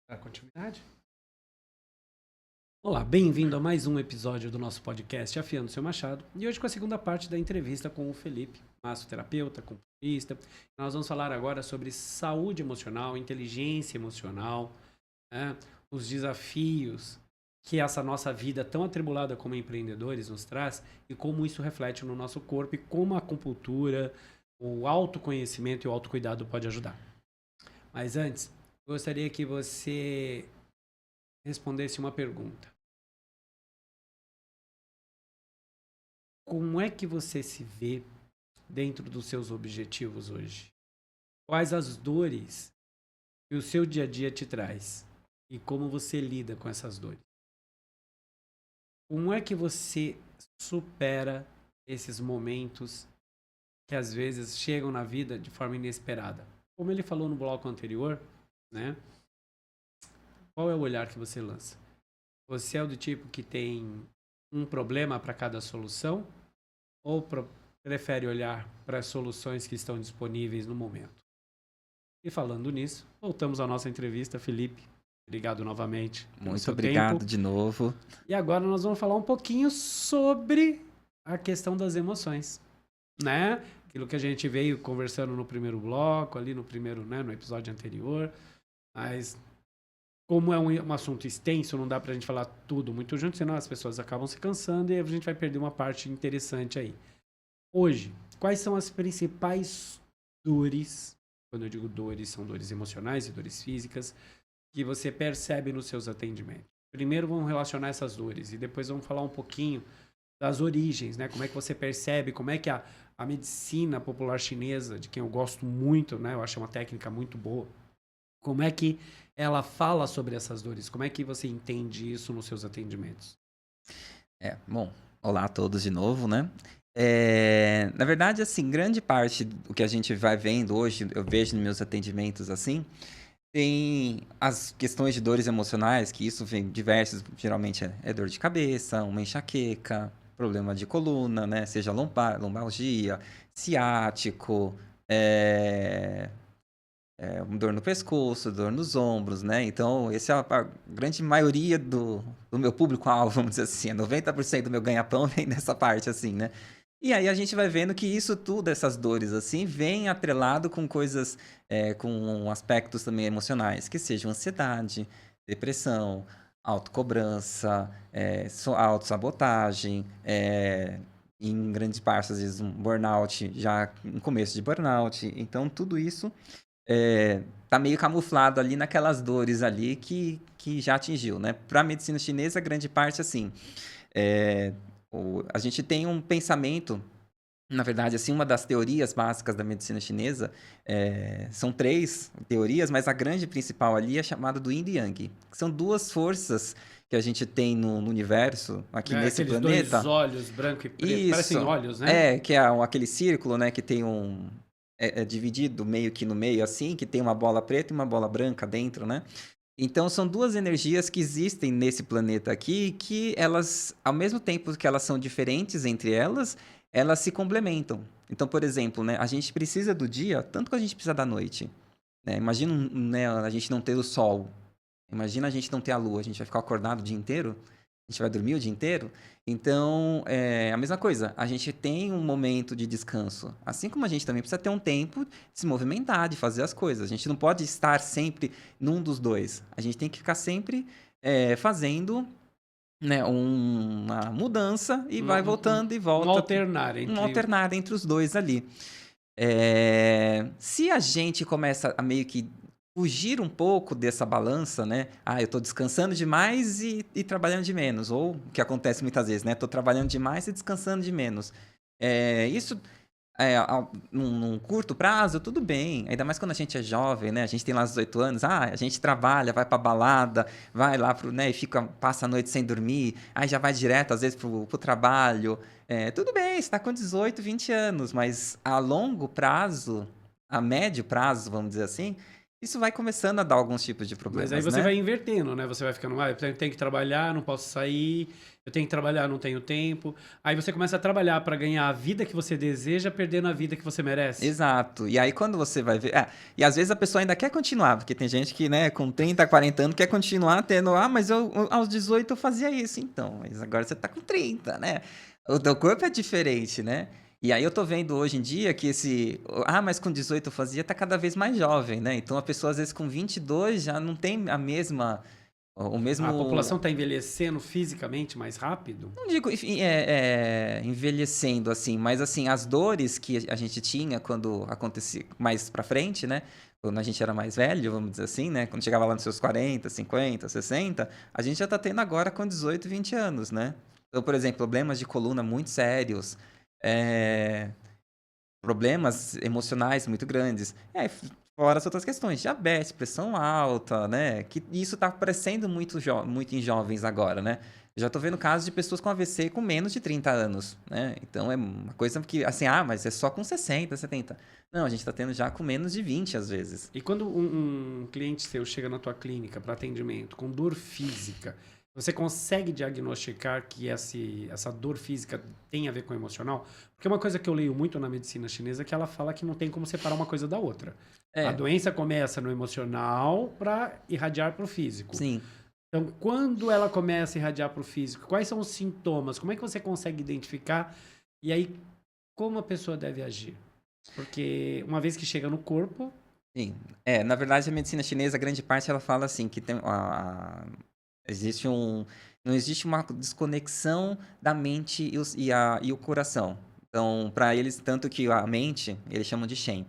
Dar continuidade? Olá, bem-vindo a mais um episódio do nosso podcast Afiando Seu Machado. E hoje com a segunda parte da entrevista com o Felipe, massoterapeuta, comportista. Nós vamos falar agora sobre saúde emocional, inteligência emocional, né? Os desafios que essa nossa vida tão atribulada como empreendedores nos traz e como isso reflete no nosso corpo e como a acupuntura, o autoconhecimento e o autocuidado pode ajudar. Mas antes, gostaria que você respondesse uma pergunta. Como é que você se vê dentro dos seus objetivos hoje? Quais as dores que o seu dia a dia te traz? E como você lida com essas dores? Como é que você supera esses momentos que às vezes chegam na vida de forma inesperada? Como ele falou no bloco anterior, né? Qual é o olhar que você lança? Você é do tipo que tem um problema para cada solução? Ou prefere olhar para as soluções que estão disponíveis no momento? E falando nisso, voltamos à nossa entrevista. Felipe, obrigado novamente pelo Muito seu tempo. obrigado de novo. E agora nós vamos falar um pouquinho sobre a questão das emoções, né? Aquilo que a gente veio conversando no primeiro bloco, ali no primeiro, né, no episódio anterior. Mas como é um assunto extenso, não dá pra gente falar tudo muito junto, senão as pessoas acabam se cansando e a gente vai perder uma parte interessante aí. Hoje, quais são as principais dores, quando eu digo dores, são dores emocionais e dores físicas, que você percebe nos seus atendimentos? Primeiro vamos relacionar essas dores e depois vamos falar um pouquinho das origens, né? Como é que você percebe, como é que a medicina popular chinesa, de quem eu gosto muito, né? Eu acho uma técnica muito boa. Como é que ela fala sobre essas dores? Como é que você entende isso nos seus atendimentos? Bom, olá a todos de novo, né? Na verdade, assim, grande parte do que a gente vai vendo hoje, eu vejo nos meus atendimentos, assim, tem as questões de dores emocionais, que isso vem diversas, geralmente é dor de cabeça, uma enxaqueca, problema de coluna, né? Seja lombalgia, ciático, dor no pescoço, dor nos ombros, né? Então, essa é a grande maioria do meu público-alvo, vamos dizer assim. 90% do meu ganha-pão vem dessa parte, assim, né? E aí a gente vai vendo que isso tudo, essas dores, assim, vem atrelado com coisas, com aspectos também emocionais, que sejam ansiedade, depressão, autocobrança, autossabotagem, em grandes partes, às vezes, um burnout, já um começo de burnout. Então, tudo isso tá meio camuflado ali naquelas dores ali que já atingiu, né? Para a medicina chinesa, grande parte, assim, é, a gente tem um pensamento, na verdade, assim, uma das teorias básicas da medicina chinesa, são 3 teorias, mas a grande principal ali é chamada do Yin e Yang, que são 2 forças que a gente tem no universo, aqui É, nesse aqueles dois planeta. olhos, branco e preto, parecem Isso. olhos, né? Que é aquele círculo, né, que tem é dividido meio que no meio, assim, que tem uma bola preta e uma bola branca dentro, né? Então, são 2 energias que existem nesse planeta aqui, que elas, ao mesmo tempo que elas são diferentes entre elas, elas se complementam. Então, por exemplo, né, a gente precisa do dia tanto que a gente precisa da noite, né? Imagina, né, a gente não ter o sol. Imagina a gente não ter a lua, a gente vai ficar acordado o dia inteiro? A gente vai dormir o dia inteiro? Então, é a mesma coisa, a gente tem um momento de descanso. Assim como a gente também precisa ter um tempo de se movimentar, de fazer as coisas. A gente não pode estar sempre num dos dois. A gente tem que ficar sempre fazendo, né, uma mudança e vai voltando e Um volta. alternar Um entre. alternar entre os dois ali. Se a gente começa a meio que fugir um pouco dessa balança, né? Ah, eu tô descansando demais e trabalhando de menos. Ou o que acontece muitas vezes, né? Tô trabalhando demais e descansando de menos. Isso num curto prazo, tudo bem. Ainda mais quando a gente é jovem, né? A gente tem lá os 18 anos. Ah, a gente trabalha, vai pra balada, vai lá né? E passa a noite sem dormir. Aí já vai direto, às vezes, pro trabalho. Tudo bem, você tá com 18, 20 anos. Mas a longo prazo, a médio prazo, vamos dizer assim, isso vai começando a dar alguns tipos de Mas aí problemas, você né? vai invertendo, né? Você vai ficando, eu tenho que trabalhar, não posso sair, eu tenho que trabalhar, não tenho tempo. Aí você começa a trabalhar para ganhar a vida que você deseja, perdendo a vida que você merece. Exato. E aí quando você vai ver. E às vezes a pessoa ainda quer continuar, porque tem gente que, né, com 30, 40 anos quer continuar tendo. Mas aos 18 eu fazia isso. Então, mas agora você tá com 30, né? O teu corpo é diferente, né? E aí eu tô vendo hoje em dia que esse. Mas com 18 eu fazia, tá cada vez mais jovem, né? Então a pessoa às vezes com 22 já não tem a mesma. O A população mesmo. está envelhecendo fisicamente mais rápido? Não digo enfim, envelhecendo assim, mas assim, as dores que a gente tinha quando acontecia mais pra frente, né? Quando a gente era mais velho, vamos dizer assim, né? Quando chegava lá nos seus 40, 50, 60, a gente já tá tendo agora com 18, 20 anos, né? Então, por exemplo, problemas de coluna muito sérios, é, problemas emocionais muito grandes. Fora as outras questões, diabetes, pressão alta, né? Que isso tá aparecendo muito em jovens agora, né? Eu já tô vendo casos de pessoas com AVC com menos de 30 anos, né? Então é uma coisa que, assim, mas é só com 60, 70. Não, a gente tá tendo já com menos de 20 às vezes. E quando um cliente seu chega na tua clínica para atendimento com dor física, você consegue diagnosticar que essa dor física tem a ver com o emocional? Porque uma coisa que eu leio muito na medicina chinesa é que ela fala que não tem como separar uma coisa da outra. A É, doença começa no emocional para irradiar para o físico. sim. Então, quando ela começa a irradiar para o físico, quais são os sintomas? Como é que você consegue identificar? E aí, como a pessoa deve agir? Porque uma vez que chega no corpo, Sim. Na verdade, a medicina chinesa, a grande parte, ela fala assim, que tem, existe não existe uma desconexão da mente e o coração. Então, para eles, tanto que a mente, eles chamam de Shen.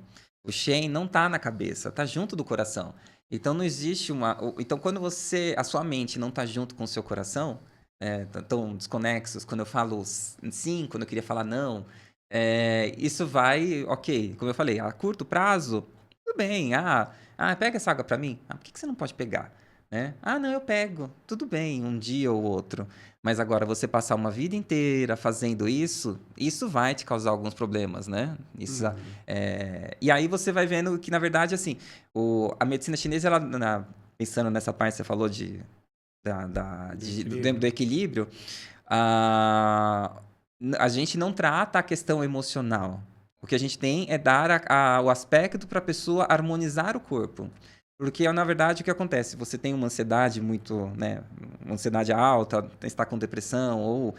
O Shen não tá na cabeça, tá junto do coração. Então, não existe então, quando a sua mente não tá junto com o seu coração, tão desconexos, quando eu falo sim, quando eu queria falar não, isso vai, ok, como eu falei, a curto prazo, tudo bem. Pega essa água pra mim. Por que você não pode pegar? Né? Não, eu pego. Tudo bem, um dia ou outro. Mas agora você passar uma vida inteira fazendo isso vai te causar alguns problemas, né? E aí você vai vendo que, na verdade, assim, a medicina chinesa, ela, pensando nessa parte que você falou do equilíbrio, a, a gente não trata a questão emocional. O que a gente tem é dar o aspecto para a pessoa harmonizar o corpo. Porque, na verdade, o que acontece? Você tem uma ansiedade muito, né? Uma ansiedade alta, está com depressão ou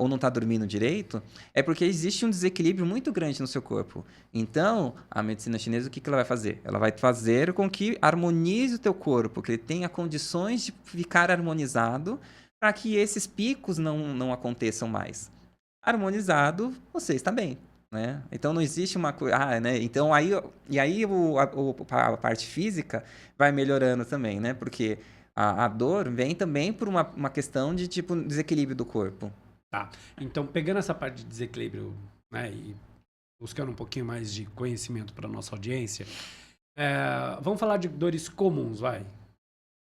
não está dormindo direito, é porque existe um desequilíbrio muito grande no seu corpo. Então, a medicina chinesa, o que ela vai fazer? Ela vai fazer com que harmonize o teu corpo, que ele tenha condições de ficar harmonizado para que esses picos não aconteçam mais. Harmonizado, você está bem. Né? Então não existe uma coisa. Né? Então aí a parte física vai melhorando também, né? Porque a dor vem também por uma questão de tipo desequilíbrio do corpo. tá. Então, pegando essa parte de desequilíbrio, né, e buscando um pouquinho mais de conhecimento para nossa audiência, vamos falar de dores comuns, vai.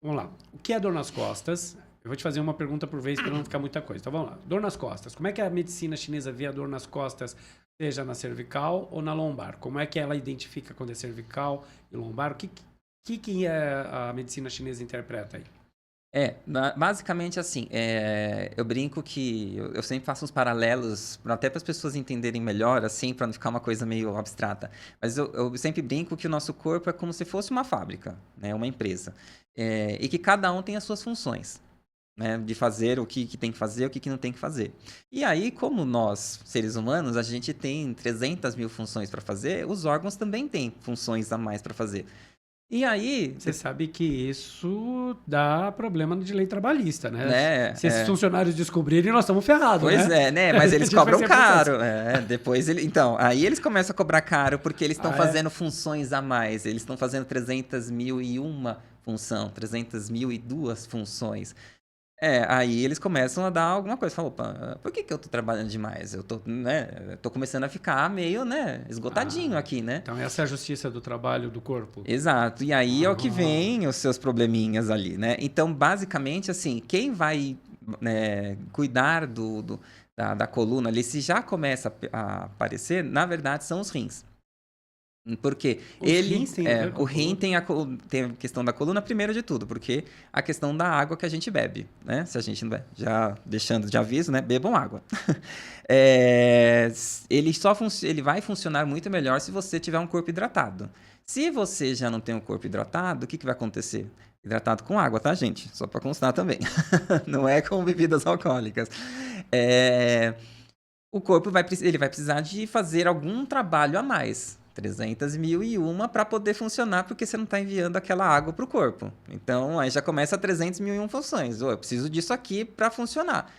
Vamos lá. O que é dor nas costas? Eu vou te fazer uma pergunta por vez para não ficar muita coisa. Então vamos lá. Dor nas costas. Como é que a medicina chinesa vê a dor nas costas, seja na cervical ou na lombar? Como é que ela identifica quando é cervical e lombar? O que a medicina chinesa interpreta aí? Basicamente assim, eu brinco que eu sempre faço uns paralelos, até para as pessoas entenderem melhor, assim, para não ficar uma coisa meio abstrata. Mas eu sempre brinco que o nosso corpo é como se fosse uma fábrica, né, uma empresa, e que cada um tem as suas funções. Né, de fazer o que tem que fazer, o que não tem que fazer. E aí, como nós, seres humanos, a gente tem 300 mil funções para fazer, os órgãos também têm funções a mais para fazer. E aí... Você sabe que isso dá problema de lei trabalhista, né? Né, Se esses funcionários descobrirem, nós estamos ferrados, Pois né? né? Mas A eles gente vai cobram ser caro. Depois então, aí eles começam a cobrar caro porque eles estão Ah, é? fazendo funções a mais. Eles estão fazendo 300.001 função, 300.002 funções. Aí eles começam a dar alguma coisa. Falam, opa, por que eu tô trabalhando demais? Eu tô, né, eu tô começando a ficar meio, né, esgotadinho aqui, né? Então essa é a justiça do trabalho do corpo. Exato. E aí é o que Ah. vem os seus probleminhas ali, né? Então, basicamente, assim, quem vai cuidar da coluna ali, se já começa a aparecer, na verdade, são os rins. Porque Os rins têm a ver com o a rim coluna? tem a questão da coluna primeiro de tudo, porque a questão da água que a gente bebe, né? Se a gente não bebe, já deixando de aviso, né? Bebam água. Ele vai funcionar muito melhor se você tiver um corpo hidratado. Se você já não tem um corpo hidratado, o que vai acontecer? Hidratado com água, tá, gente? Só para constar também. Não é com bebidas alcoólicas. É, o corpo ele vai precisar de fazer algum trabalho a mais. 300.001 para poder funcionar, porque você não está enviando aquela água para o corpo. Então, aí já começa 300.001 funções. Eu preciso disso aqui para funcionar.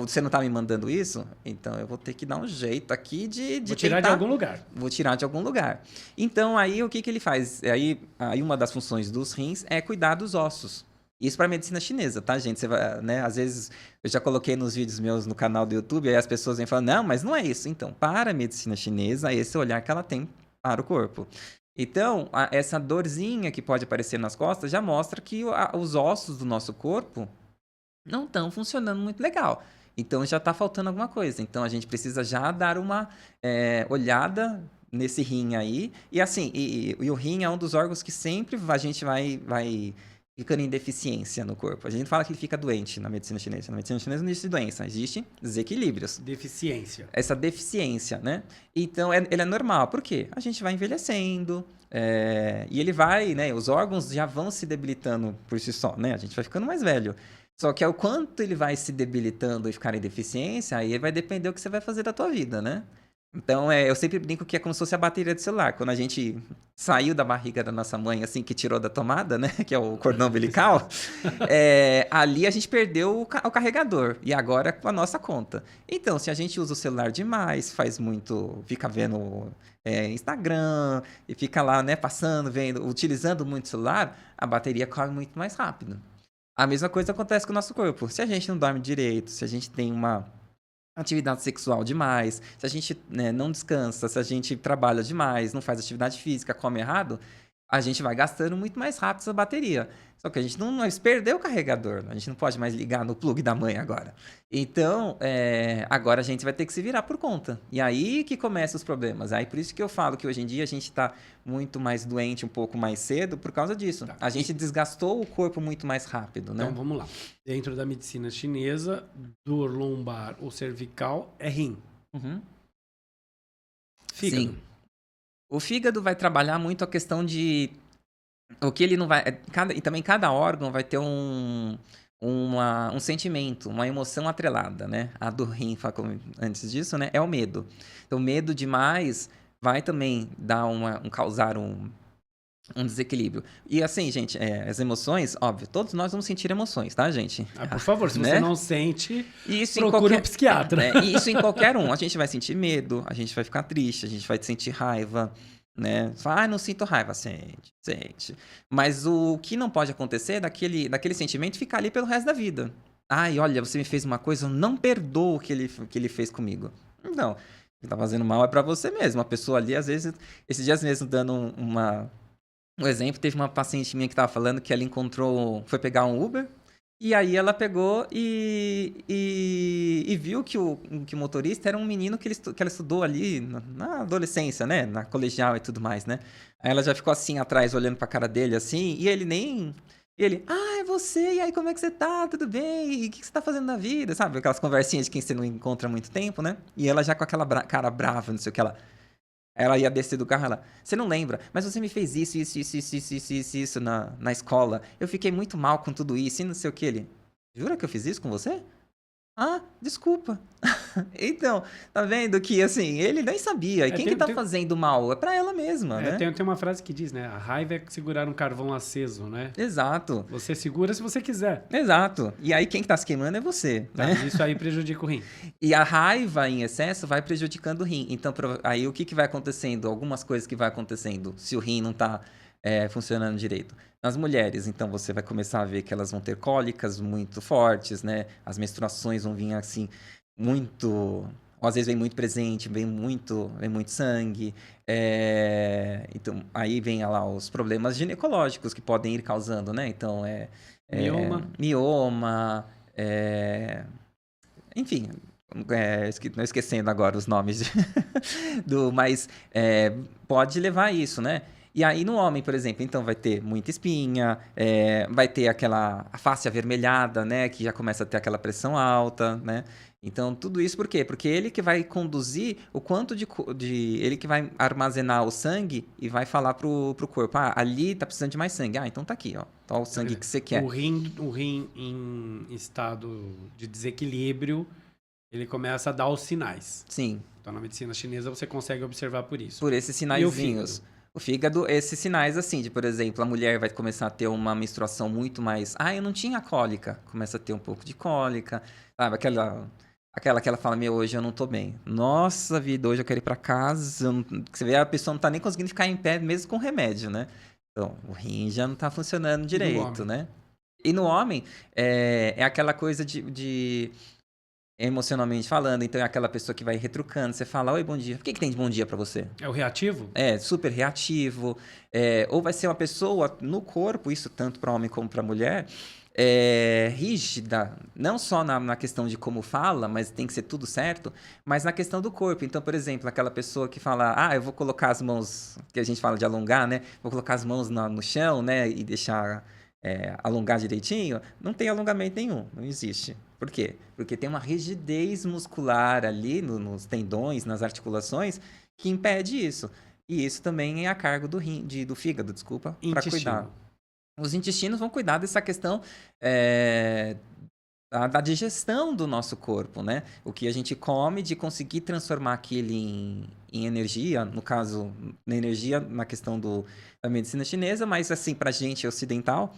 Você não está me mandando isso? Então, eu vou ter que dar um jeito aqui de Vou tirar de tentar... algum lugar. Vou tirar de algum lugar. Então, aí o que ele faz? Aí uma das funções dos rins é cuidar dos ossos. Isso para medicina chinesa, tá, gente? Você vai, né? Às vezes eu já coloquei nos vídeos meus no canal do YouTube, aí as pessoas vêm falando, não, mas não é isso. Então, para a medicina chinesa, é esse olhar que ela tem para o corpo. Então, essa dorzinha que pode aparecer nas costas já mostra que os ossos do nosso corpo não estão funcionando muito legal. Então, já está faltando alguma coisa. Então, a gente precisa já dar uma olhada nesse rim aí. E assim, e o rim é um dos órgãos que sempre a gente vai ficando em deficiência no corpo. A gente fala que ele fica doente na medicina chinesa. Na medicina chinesa não existe doença, existe desequilíbrios. Deficiência. Essa deficiência, né? Então, ele é normal. Por quê? A gente vai envelhecendo, e ele vai, né? Os órgãos já vão se debilitando por si só, né? A gente vai ficando mais velho. Só que o quanto ele vai se debilitando e ficar em deficiência, aí vai depender do que você vai fazer da tua vida, né? Então, eu sempre brinco que é como se fosse a bateria do celular. Quando a gente saiu da barriga da nossa mãe, assim, que tirou da tomada, né? Que é o cordão umbilical. Ali a gente perdeu o carregador. E agora é com a nossa conta. Então, se a gente usa o celular demais, faz muito... Fica vendo Instagram, e fica lá, né? Passando, vendo, utilizando muito o celular, a bateria corre muito mais rápido. A mesma coisa acontece com o nosso corpo. Se a gente não dorme direito, se a gente tem uma atividade sexual demais, se a gente, né, não descansa, se a gente trabalha demais, não faz atividade física, come errado, a gente vai gastando muito mais rápido essa bateria. Só que a gente não perdeu o carregador, a gente não pode mais ligar no plug da mãe agora. Então, agora a gente vai ter que se virar por conta. E aí que começam os problemas. Aí por isso que eu falo que hoje em dia a gente está muito mais doente um pouco mais cedo por causa disso. Tá. A gente desgastou o corpo muito mais rápido, né? Então vamos lá. Dentro da medicina chinesa, dor lombar ou cervical é rim. Uhum. Fígado. Sim. O fígado vai trabalhar muito a questão de o que ele não vai. E também cada órgão vai ter um sentimento, uma emoção atrelada, né? A do rim, antes disso, né? É o medo. Então, medo demais vai também causar um desequilíbrio. E assim, gente, as emoções, óbvio, todos nós vamos sentir emoções, tá, gente? Por favor, se né? você não sente, isso procure um psiquiatra. Isso em qualquer um. A gente vai sentir medo, a gente vai ficar triste, a gente vai sentir raiva, né? Fala, não sinto raiva. Sente. Mas o que não pode acontecer é daquele sentimento ficar ali pelo resto da vida. Ai, olha, você me fez uma coisa, eu não perdoo o que ele fez comigo. Não, ele tá fazendo mal é pra você mesmo. A pessoa ali, às vezes, esses dias mesmo dando um exemplo, teve uma paciente minha que tava falando que ela foi pegar um Uber, e aí ela pegou e viu que o motorista era um menino que ela estudou ali na adolescência, né? Na colegial e tudo mais, né? Aí ela já ficou assim atrás, olhando pra cara dele, assim, e ele, é você, e aí como é que você tá? Tudo bem? E o que você tá fazendo na vida? Sabe? Aquelas conversinhas de quem você não encontra há muito tempo, né? E ela já com aquela cara brava, não sei o que ela ia descer do carro, você não lembra, mas você me fez isso na escola. Eu fiquei muito mal com tudo isso e não sei o que. Ele, jura que eu fiz isso com você? Ah, desculpa. Então, tá vendo que, assim, ele nem sabia. E quem que tá fazendo mal? É pra ela mesma, né? Tem uma frase que diz, né? A raiva é segurar um carvão aceso, né? Exato. Você segura se você quiser. Exato. E aí quem que tá se queimando é você, né? Isso aí prejudica o rim. E a raiva em excesso vai prejudicando o rim. Então, aí o que vai acontecendo? Algumas coisas que vai acontecendo se o rim não tá funcionando direito. Nas mulheres, então, você vai começar a ver que elas vão ter cólicas muito fortes, né? As menstruações vão vir assim, muito... Às vezes vem muito presente, vem muito sangue. Então, aí vem lá os problemas ginecológicos que podem ir causando, né? Então, mioma, enfim, Não esquecendo agora os nomes mas pode levar a isso, né? E aí no homem, por exemplo, então vai ter muita espinha, vai ter a face avermelhada, né? Que já começa a ter aquela pressão alta, né? Então tudo isso por quê? Porque ele que vai conduzir o quanto ele que vai armazenar o sangue e vai falar pro corpo, ali tá precisando de mais sangue. Então tá aqui, ó. Tá o sangue que você quer. O rim em estado de desequilíbrio, ele começa a dar os sinais. Sim. Então, na medicina chinesa, você consegue observar por isso. Por esses sinaizinhos. O fígado, esses sinais assim, de, por exemplo, a mulher vai começar a ter uma menstruação muito mais... eu não tinha cólica. Começa a ter um pouco de cólica. Sabe, aquela que ela fala, hoje eu não tô bem. Nossa vida, hoje eu quero ir pra casa. Você vê, a pessoa não tá nem conseguindo ficar em pé, mesmo com remédio, né? Então, o rim já não tá funcionando direito, né? E no homem, é aquela coisa de emocionalmente falando, então é aquela pessoa que vai retrucando, você fala, oi, bom dia. O que tem de bom dia pra você? É o reativo? Super reativo. Ou vai ser uma pessoa no corpo, isso tanto para homem como para mulher, rígida, não só na questão de como fala, mas tem que ser tudo certo, mas na questão do corpo. Então, por exemplo, aquela pessoa que fala, eu vou colocar as mãos, que a gente fala de alongar, né? Vou colocar as mãos no chão, né? E deixar alongar direitinho. Não tem alongamento nenhum, não existe. Por quê? Porque tem uma rigidez muscular ali nos tendões, nas articulações, que impede isso. E isso também é a cargo do fígado, desculpa, para cuidar. Os intestinos vão cuidar dessa questão da digestão do nosso corpo, né? O que a gente come, de conseguir transformar aquilo em energia, no caso, na energia na questão da medicina chinesa, mas assim, pra gente ocidental,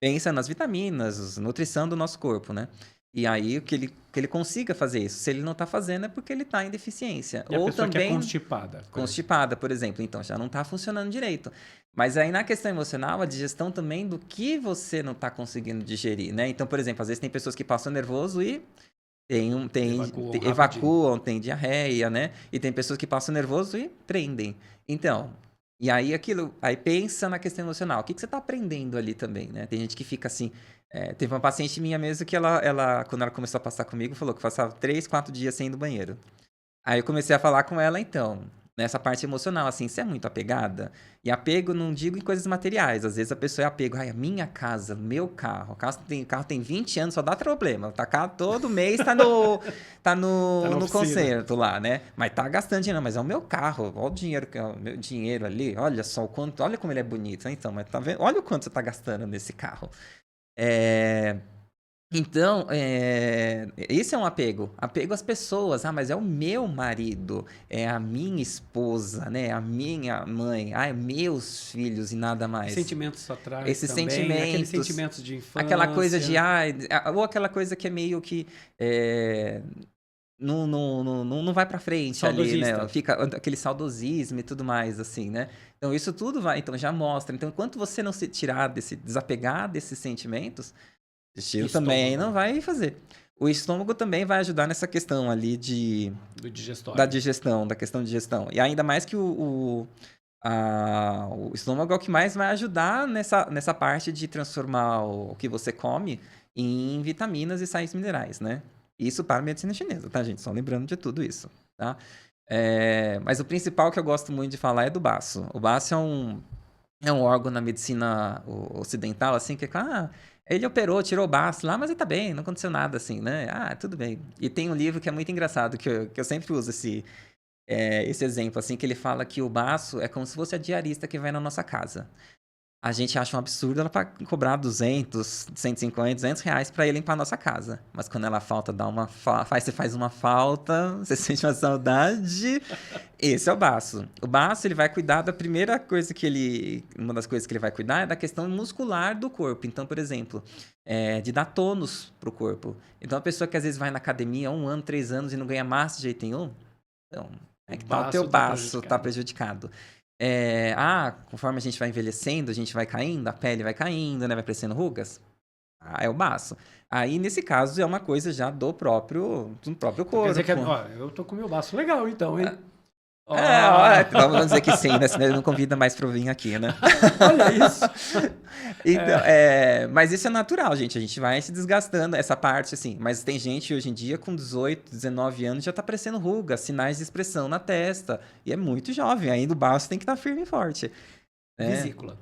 pensa nas vitaminas, nutrição do nosso corpo, né? E aí, que ele consiga fazer isso. Se ele não está fazendo, é porque ele está em deficiência. E ou a pessoa também que é constipada. Constipada, por exemplo. Então, já não está funcionando direito. Mas aí, na questão emocional, a digestão também do que você não está conseguindo digerir, né? Então, por exemplo, às vezes tem pessoas que passam nervoso e evacuam, tem diarreia, né? E tem pessoas que passam nervoso e prendem. Então, e aí aí pensa na questão emocional. O que você está aprendendo ali também, né? Tem gente que fica assim... teve uma paciente minha mesmo que ela, quando ela começou a passar comigo, falou que passava 3, 4 dias sem ir no banheiro. Aí eu comecei a falar com ela, então, nessa parte emocional, assim, você é muito apegada? E apego não digo em coisas materiais, às vezes a pessoa é apego, a minha casa, meu carro, o carro tem 20 anos, só dá problema, tá cá todo mês, tá no concerto lá, né? Mas tá gastando dinheiro, mas é o meu carro, olha o dinheiro, o meu dinheiro ali, olha só o quanto, olha como ele é bonito, né? Então, mas tá vendo? Olha o quanto você tá gastando nesse carro. Então, esse é um apego. Apego às pessoas. Mas é o meu marido, é a minha esposa, né? A minha mãe, meus filhos e nada mais. Sentimentos só traz esses também, sentimentos, aqueles sentimentos de infância. Aquela coisa de, ou aquela coisa que é meio que não vai pra frente ali, né? Fica aquele saudosismo e tudo mais, assim, né? Então, isso tudo então já mostra. Então, enquanto você não se desapegar desses sentimentos, o intestino também não vai fazer. O estômago também vai ajudar nessa questão ali da digestão, da questão de digestão. E ainda mais que o estômago é o que mais vai ajudar nessa parte de transformar o que você come em vitaminas e sais minerais, né? Isso para a medicina chinesa, tá, gente? Só lembrando de tudo isso, tá? Mas o principal que eu gosto muito de falar é do baço. O baço é um órgão na medicina ocidental, assim, que ele operou, tirou o baço lá, mas ele tá bem, não aconteceu nada, assim, né? Tudo bem. E tem um livro que é muito engraçado, que eu sempre uso esse exemplo, assim, que ele fala que o baço é como se fosse a diarista que vai na nossa casa. A gente acha um absurdo ela cobrar 200, 150, 200 reais pra ir limpar a nossa casa. Mas quando ela falta, você faz uma falta, você sente uma saudade. Esse é o baço. O baço, ele vai cuidar da primeira coisa uma das coisas que ele vai cuidar é da questão muscular do corpo. Então, por exemplo, de dar tônus pro corpo. Então, a pessoa que às vezes vai na academia 1 ano, 3 anos e não ganha massa de jeito nenhum, então, o teu baço tá prejudicado. Conforme a gente vai envelhecendo, a gente vai caindo, a pele vai caindo, né? Vai crescendo rugas. É o baço. Aí, nesse caso, é uma coisa já do próprio corpo. Quer dizer que, eu tô com o meu baço legal, então, hein? Ó, Vamos dizer que sim, né? Senão ele não convida mais para vir aqui, né? olha isso. Então, mas isso é natural, gente. A gente vai se desgastando, essa parte, assim. Mas tem gente hoje em dia com 18, 19 anos já tá aparecendo ruga, sinais de expressão na testa. E é muito jovem, ainda o baço tem que estar firme e forte. Né? Vesícula.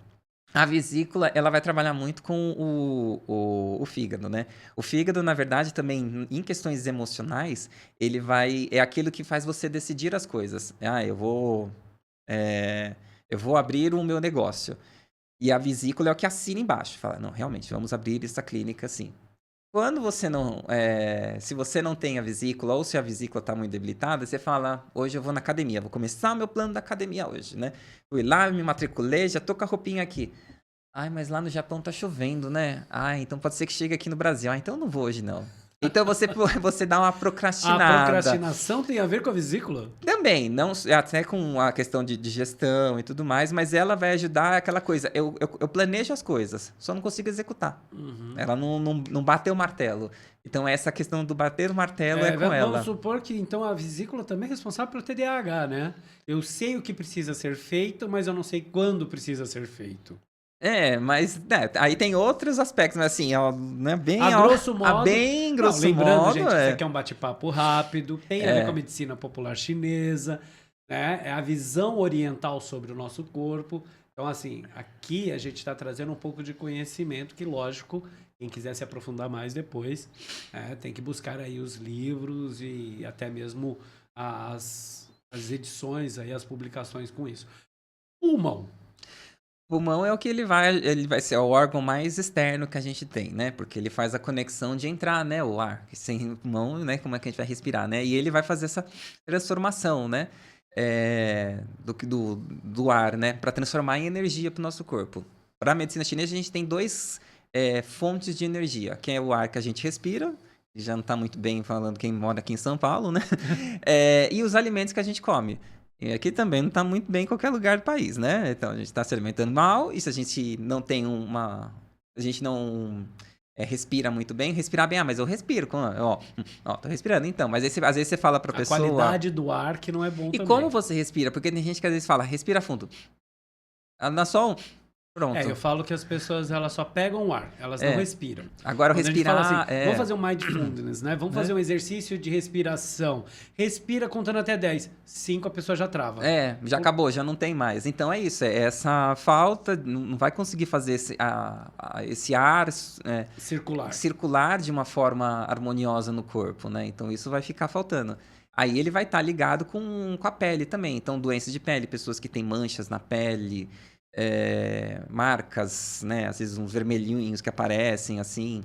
A vesícula, ela vai trabalhar muito com o fígado, né? O fígado, na verdade, também, em questões emocionais, ele vai... É aquilo que faz você decidir as coisas. Ah, eu vou abrir o meu negócio. E a vesícula é o que assina embaixo. Fala, não, realmente, vamos abrir essa clínica assim. Quando você não... se você não tem a vesícula, ou se a vesícula está muito debilitada, você fala, hoje eu vou na academia, vou começar o meu plano da academia hoje, né? Fui lá, me matriculei, já tô com a roupinha aqui. Ai, mas lá no Japão tá chovendo, né? Ai, então pode ser que chegue aqui no Brasil. Ah, então eu não vou hoje, não. Então você dá uma A procrastinada. procrastinação tem a ver com a vesícula? Também, não até com a questão de gestão e tudo mais, mas ela vai ajudar aquela coisa. Eu planejo as coisas, só não consigo executar. Uhum. Ela não bateu o martelo. Então, essa questão do bater o martelo é com ela. Vamos supor que então a vesícula também é responsável pelo TDAH, né? Eu sei o que precisa ser feito, mas eu não sei quando precisa ser feito. Mas aí tem outros aspectos, mas assim, ó, né, bem, A grosso modo. bem grosso lembrando, modo, gente, que você quer um bate-papo rápido, tem a ver com a É. medicina popular chinesa, né? É a visão oriental sobre o nosso corpo. Então, assim, aqui a gente está trazendo um pouco de conhecimento que, lógico, quem quiser se aprofundar mais depois, tem que buscar aí os livros e até mesmo as edições, aí, as publicações com isso. Pulmão. Pulmão é o que ele vai ser o órgão mais externo que a gente tem, né? Porque ele faz a conexão de entrar, né, o ar. Sem pulmão, né, como é que a gente vai respirar, né? E ele vai fazer essa transformação, né, do ar, né, para transformar em energia para o nosso corpo. Para a medicina chinesa, a gente tem dois fontes de energia, que é o ar que a gente respira, que já não está muito bem falando quem mora aqui em São Paulo, né? E os alimentos que a gente come. E aqui também não está muito bem em qualquer lugar do país, né? Então a gente está se alimentando mal, e se a gente não tem a gente não respira muito bem, respirar bem, mas eu respiro, tô respirando então, mas às vezes você fala pra A pessoa... qualidade do ar que não é bom E também. como você respira? Porque tem gente que às vezes fala, respira fundo. Dá só pronto. Eu falo que as pessoas elas só pegam o ar, elas não respiram. Agora Quando respirar... a gente fala assim, vamos fazer um mindfulness, né? Vamos fazer um exercício de respiração. Respira contando até 10. 5 a pessoa já trava. Já acabou, já não tem mais. Então é isso, essa falta, não vai conseguir fazer esse ar circular de uma forma harmoniosa no corpo, né? Então isso vai ficar faltando. Aí ele vai estar ligado com a pele também. Então, doenças de pele, pessoas que têm manchas na pele, marcas, né? Às vezes uns vermelhinhos que aparecem assim.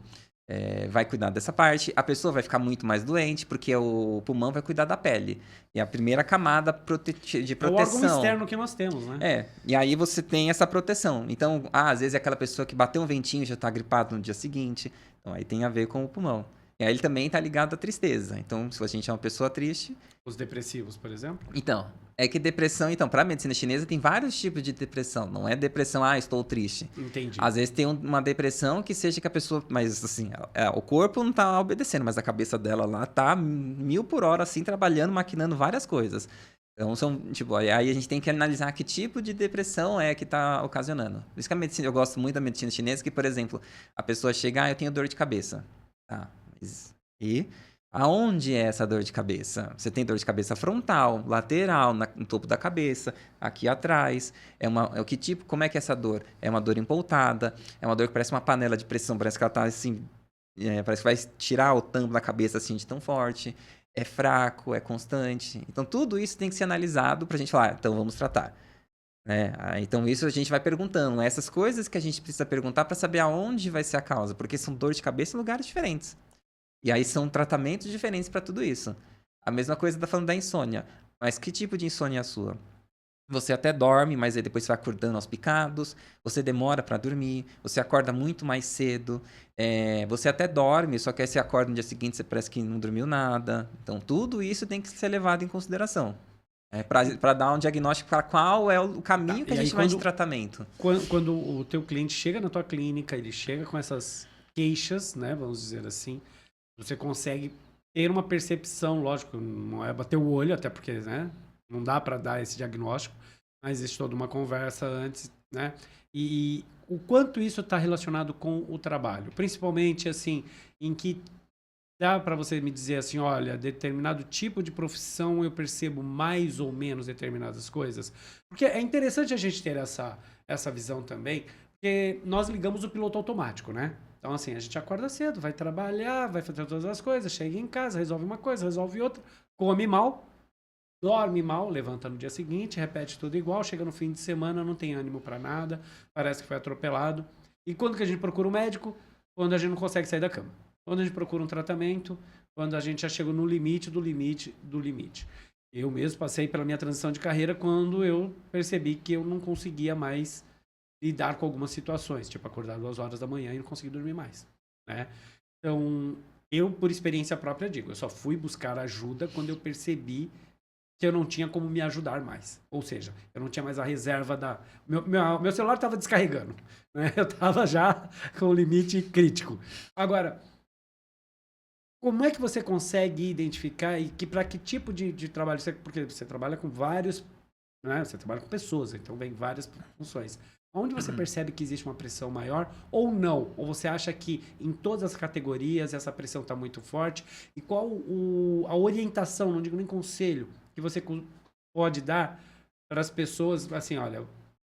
Vai cuidar dessa parte. A pessoa vai ficar muito mais doente, porque o pulmão vai cuidar da pele. E a primeira camada de proteção. É o órgão externo que nós temos, né? E aí você tem essa proteção. Então, às vezes é aquela pessoa que bateu um ventinho e já está gripado no dia seguinte. Então, aí tem a ver com o pulmão. E aí ele também está ligado à tristeza. Então, se a gente é uma pessoa triste... Os depressivos, por exemplo? Então, é que depressão... Então, para a medicina chinesa, tem vários tipos de depressão. Não é depressão, estou triste. Entendi. Às vezes tem uma depressão que seja que a pessoa... Mas, assim, o corpo não está obedecendo, mas a cabeça dela lá está 1000 por hora, assim, trabalhando, maquinando várias coisas. Então, aí a gente tem que analisar que tipo de depressão é que está ocasionando. Por isso que a medicina... Eu gosto muito da medicina chinesa, que, por exemplo, a pessoa chega, eu tenho dor de cabeça. Tá, e aonde é essa dor de cabeça? Você tem dor de cabeça frontal, lateral, no topo da cabeça, aqui atrás. Que tipo? Como é que é essa dor? É uma dor empoltada, é uma dor que parece uma panela de pressão, parece que ela tá assim, parece que vai tirar o tampo da cabeça assim de tão forte. É fraco, é constante. Então tudo isso tem que ser analisado pra gente falar, então vamos tratar. Então isso a gente vai perguntando, essas coisas que a gente precisa perguntar para saber aonde vai ser a causa, porque são dor de cabeça em lugares diferentes. E aí são tratamentos diferentes para tudo isso. A mesma coisa tá falando da insônia. Mas que tipo de insônia é a sua? Você até dorme, mas aí depois você vai acordando aos picados. Você demora para dormir. Você acorda muito mais cedo. Você até dorme, só que aí você acorda no dia seguinte, você parece que não dormiu nada. Então tudo isso tem que ser levado em consideração. Para dar um diagnóstico para qual é o caminho que a gente vai de tratamento. Quando o teu cliente chega na tua clínica, ele chega com essas queixas, né, vamos dizer assim, você consegue ter uma percepção, lógico, não é bater o olho, até porque, né, não dá para dar esse diagnóstico, mas existe toda uma conversa antes, né? E o quanto isso está relacionado com o trabalho, principalmente assim, em que dá para você me dizer assim, olha, determinado tipo de profissão eu percebo mais ou menos determinadas coisas? Porque é interessante a gente ter essa visão também, porque nós ligamos o piloto automático, né? Então, assim, a gente acorda cedo, vai trabalhar, vai fazer todas as coisas, chega em casa, resolve uma coisa, resolve outra, come mal, dorme mal, levanta no dia seguinte, repete tudo igual, chega no fim de semana, não tem ânimo para nada, parece que foi atropelado. E quando que a gente procura um médico? Quando a gente não consegue sair da cama. Quando a gente procura um tratamento, quando a gente já chegou no limite do limite do limite. Eu mesmo passei pela minha transição de carreira quando eu percebi que eu não conseguia mais lidar com algumas situações, tipo acordar 2 horas da manhã e não conseguir dormir mais, né? Então, eu, por experiência própria, digo, eu só fui buscar ajuda quando eu percebi que eu não tinha como me ajudar mais. Ou seja, eu não tinha mais a reserva da... Meu celular estava descarregando, né? Eu estava já com o limite crítico. Agora, como é que você consegue identificar e para que tipo de trabalho? Porque você trabalha com vários, né? Você trabalha com pessoas, então vem várias funções. Onde você percebe que existe uma pressão maior ou não? Ou você acha que em todas as categorias essa pressão está muito forte? E qual a orientação, não digo nem conselho, que você pode dar para as pessoas, assim, olha,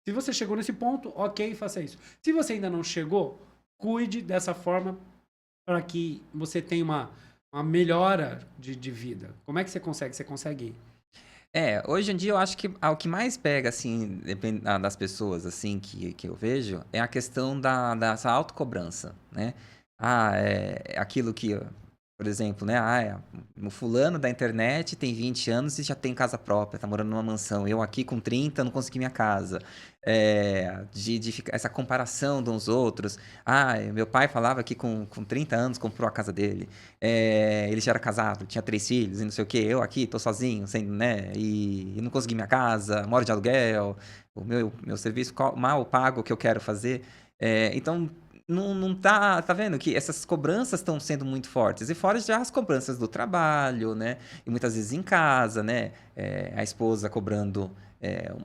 se você chegou nesse ponto, ok, faça isso. Se você ainda não chegou, cuide dessa forma para que você tenha uma melhora de vida. Como é que você consegue? Você consegue? Hoje em dia eu acho que o que mais pega, assim, das pessoas, assim, que eu vejo, é a questão dessa autocobrança, né? É aquilo que, por exemplo, né? O fulano da internet tem 20 anos e já tem casa própria, tá morando numa mansão. Eu aqui com 30 não consegui minha casa. Essa comparação de uns outros. Meu pai falava que com 30 anos comprou a casa dele. Ele já era casado, tinha 3 filhos e não sei o quê. Eu aqui tô sozinho, sem, né? E não consegui minha casa, moro de aluguel, o meu serviço mal pago que eu quero fazer. Então, não tá vendo que essas cobranças estão sendo muito fortes. E fora já as cobranças do trabalho, né? E muitas vezes em casa, né? A esposa cobrando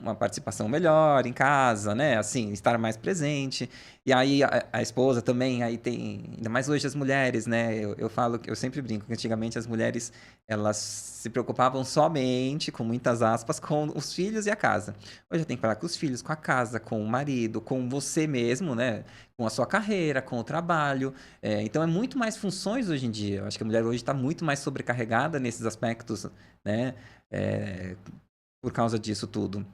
uma participação melhor em casa, né? Assim, estar mais presente. E aí a esposa também, aí tem, ainda mais hoje as mulheres, né? Eu falo, eu sempre brinco que antigamente as mulheres, elas se preocupavam somente, com muitas aspas, com os filhos e a casa. Hoje tem que falar com os filhos, com a casa, com o marido, com você mesmo, né? Com a sua carreira, com o trabalho. Então é muito mais funções hoje em dia. Eu acho que a mulher hoje está muito mais sobrecarregada nesses aspectos, né? Por causa disso tudo.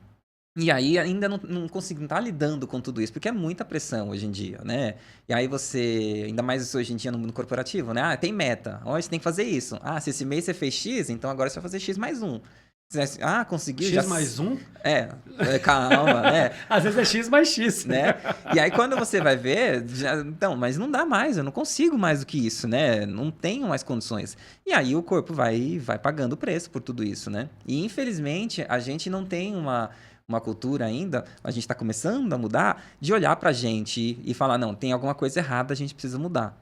E aí ainda não consigo estar lidando com tudo isso, porque é muita pressão hoje em dia, né? E aí você, ainda mais hoje em dia no mundo corporativo, né? Tem meta. Ó, você tem que fazer isso. Se esse mês você fez X, então agora você vai fazer X mais um. Conseguiu. X mais um? Calma, né? Às vezes é X mais X. Né? E aí quando você vai ver, então, mas não dá mais, eu não consigo mais do que isso, né? Não tenho mais condições. E aí o corpo vai pagando o preço por tudo isso, né? E infelizmente a gente não tem uma cultura ainda, a gente está começando a mudar, de olhar pra gente e falar, não, tem alguma coisa errada, a gente precisa mudar.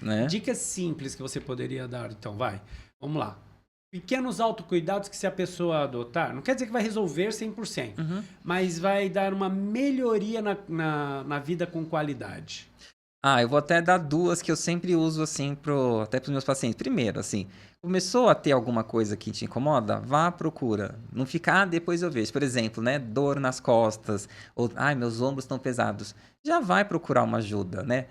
Né? Dicas simples que você poderia dar, então, vamos lá. Pequenos autocuidados que se a pessoa adotar, não quer dizer que vai resolver 100%, mas vai dar uma melhoria na vida com qualidade. Eu vou até dar 2 que eu sempre uso, assim, até pros meus pacientes. Primeiro, assim, começou a ter alguma coisa que te incomoda? Vá à procura. Não fica, depois eu vejo. Por exemplo, né, dor nas costas, ou, meus ombros estão pesados. Já vai procurar uma ajuda, né?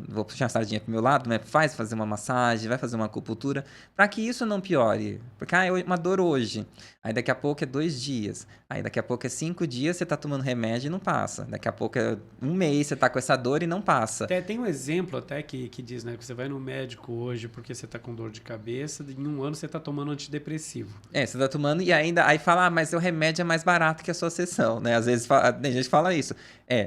Vou puxar a sardinha pro meu lado, né? Fazer uma massagem, vai fazer uma acupuntura, para que isso não piore. Porque, é uma dor hoje, aí daqui a pouco é 2 dias, aí daqui a pouco é 5 dias, você tá tomando remédio e não passa. Daqui a pouco é 1 mês, você tá com essa dor e não passa. Tem um exemplo até que diz, né, que você vai no médico hoje porque você tá com dor de cabeça, em 1 ano você tá tomando antidepressivo. Você tá tomando e ainda, aí fala, mas o remédio é mais barato que a sua sessão, né? Às vezes tem gente que fala isso.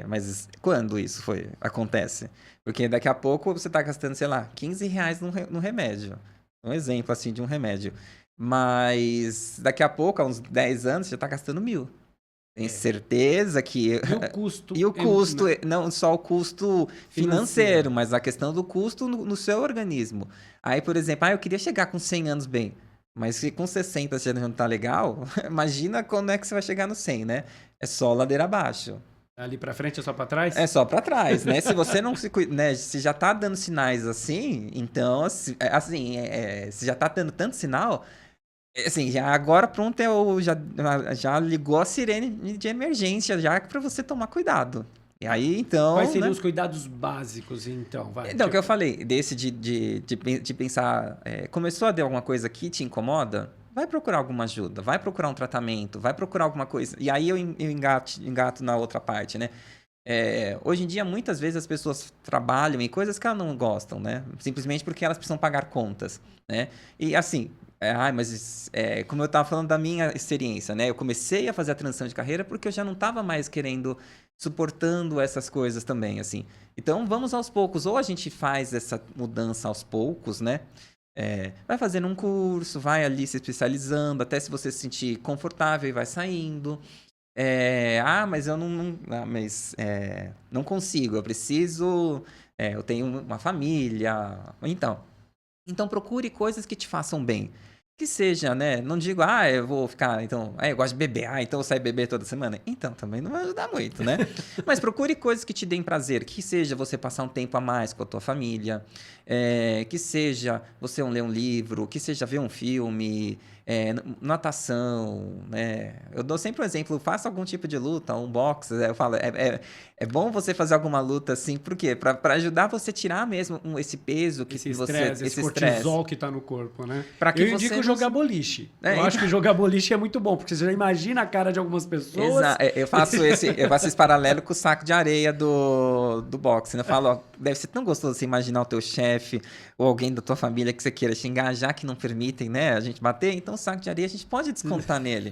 Mas quando isso acontece? Porque daqui a pouco você tá gastando, sei lá, R$15 no remédio. Um exemplo, assim, de um remédio. Mas daqui a pouco, há uns 10 anos, você já tá gastando 1.000. Tem certeza que... E o custo... E o custo, não só o custo financeiro, mas a questão do custo no seu organismo. Aí, por exemplo, eu queria chegar com 100 anos bem. Mas se com 60 você não tá legal, imagina quando é que você vai chegar no 100, né? É só ladeira abaixo. Ali pra frente é só pra trás? É só pra trás, né? Se você não se cuida, né? Se já tá dando sinais assim, então, se já tá dando tanto sinal, assim, já agora pronto, já ligou a sirene de emergência, já pra você tomar cuidado. E aí, então, Quais seriam né? os cuidados básicos, então? Vai, Então, o que eu tipo, falei, desse de pensar, começou a ter alguma coisa que te incomoda, vai procurar alguma ajuda, vai procurar um tratamento, vai procurar alguma coisa. E aí eu engato na outra parte, né? Hoje em dia, muitas vezes as pessoas trabalham em coisas que elas não gostam, né? Simplesmente porque elas precisam pagar contas, né? E assim, como eu estava falando da minha experiência, né? Eu comecei a fazer a transição de carreira porque eu já não estava mais suportando essas coisas também, assim. Então, vamos aos poucos. Ou a gente faz essa mudança aos poucos, né? Vai fazendo um curso, vai ali se especializando, até se você se sentir confortável e vai saindo. Mas eu não consigo, eu preciso, eu tenho uma família. Então procure coisas que te façam bem. Que seja, né? Não digo, eu vou ficar, então, eu gosto de beber, então eu vou sair beber toda semana. Então, também não vai ajudar muito, né? Mas procure coisas que te deem prazer, que seja você passar um tempo a mais com a tua família, que seja você ler um livro, que seja ver um filme, natação, né? Eu dou sempre um exemplo, faça algum tipo de luta, um boxe, eu falo, é bom você fazer alguma luta assim, por quê? Pra ajudar você a tirar mesmo esse peso que esse você... estresse, esse cortisol que tá no corpo, né? Pra que Eu você indico não jogar se- boliche. É, Eu acho que jogar boliche é muito bom, porque você já imagina a cara de algumas pessoas. Eu faço esse paralelo com o saco de areia do boxe, né? Eu falo, ó, deve ser tão gostoso você imaginar o teu chefe ou alguém da tua família que você queira xingar, já que não permitem, né, a gente bater, então o saco de areia a gente pode descontar nele.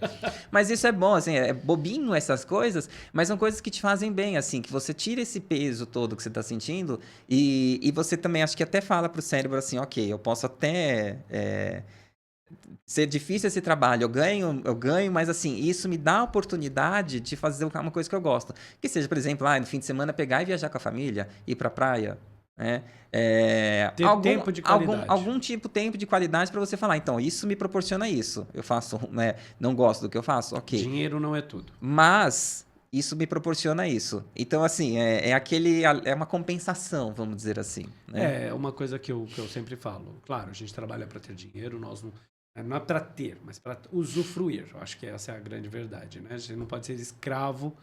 Mas isso é bom, assim, é bobinho essas coisas, mas são coisas que te fazem bem, assim, que você tira esse peso todo que você tá sentindo e você também, acho que até fala pro cérebro assim, ok, eu posso até... ser difícil esse trabalho, eu ganho, mas assim, isso me dá a oportunidade de fazer uma coisa que eu gosto. Que seja, por exemplo, no fim de semana pegar e viajar com a família, ir pra praia, né? Ter tempo de qualidade. Algum tipo de tempo de qualidade para você falar, então, isso me proporciona isso. Eu faço, né? Não gosto do que eu faço, ok. Dinheiro não é tudo. Mas isso me proporciona isso. Então, assim, é uma compensação, vamos dizer assim, né? É uma coisa que eu sempre falo. Claro, a gente trabalha para ter dinheiro, nós não é para ter, mas para usufruir. Eu acho que essa é a grande verdade, né? A gente não pode ser escravo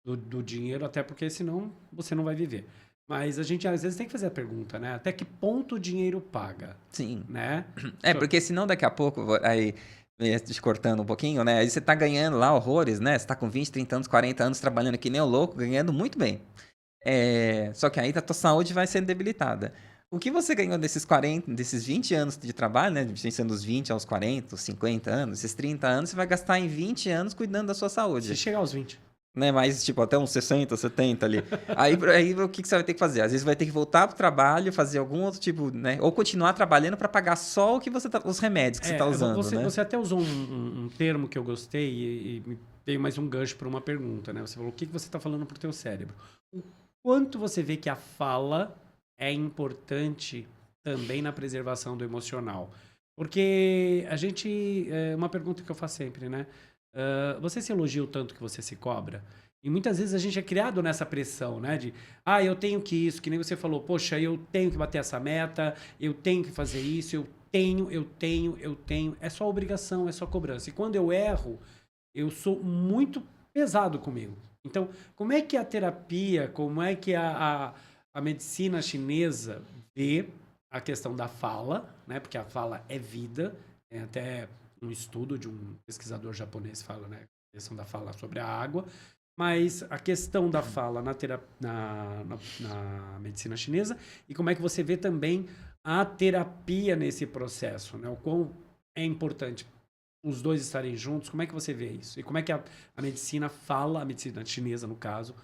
do dinheiro, até porque senão você não vai viver. Mas a gente às vezes tem que fazer a pergunta, né? Até que ponto o dinheiro paga, Sim. né? Porque senão daqui a pouco, aí, te cortando um pouquinho, né? Aí você tá ganhando lá horrores, né? Você tá com 20, 30 anos, 40 anos trabalhando que nem o louco, ganhando muito bem. Só que aí a tua saúde vai sendo debilitada. O que você ganhou desses 20 anos de trabalho, né? Pensando dos 20 aos 40, os 50 anos, esses 30 anos, você vai gastar em 20 anos cuidando da sua Se saúde. chegar aos 20. Né? Mas, tipo, até uns 60, 70 ali. Aí o que você vai ter que fazer? Às vezes vai ter que voltar pro trabalho, fazer algum outro tipo, né? Ou continuar trabalhando para pagar só os remédios que você tá usando, né? Você até usou um termo que eu gostei e me veio mais um gancho para uma pergunta, né? Você falou, o que você está falando pro teu cérebro? O quanto você vê que a fala é importante também na preservação do emocional? Porque a gente... É uma pergunta que eu faço sempre, né? Você se elogia o tanto que você se cobra? E muitas vezes a gente é criado nessa pressão, né? De, eu tenho que isso, que nem você falou, poxa, eu tenho que bater essa meta, eu tenho que fazer isso, eu tenho. É só obrigação, é só cobrança. E quando eu erro, eu sou muito pesado comigo. Então, como é que a terapia, como é que a medicina chinesa vê a questão da fala, né? Porque a fala é vida, tem até um estudo de um pesquisador japonês fala, né? A questão da fala sobre a água, mas a questão da fala na medicina chinesa e como é que você vê também a terapia nesse processo, né? O quão é importante os dois estarem juntos, como é que você vê isso? E como é que a medicina fala, a medicina chinesa, no caso,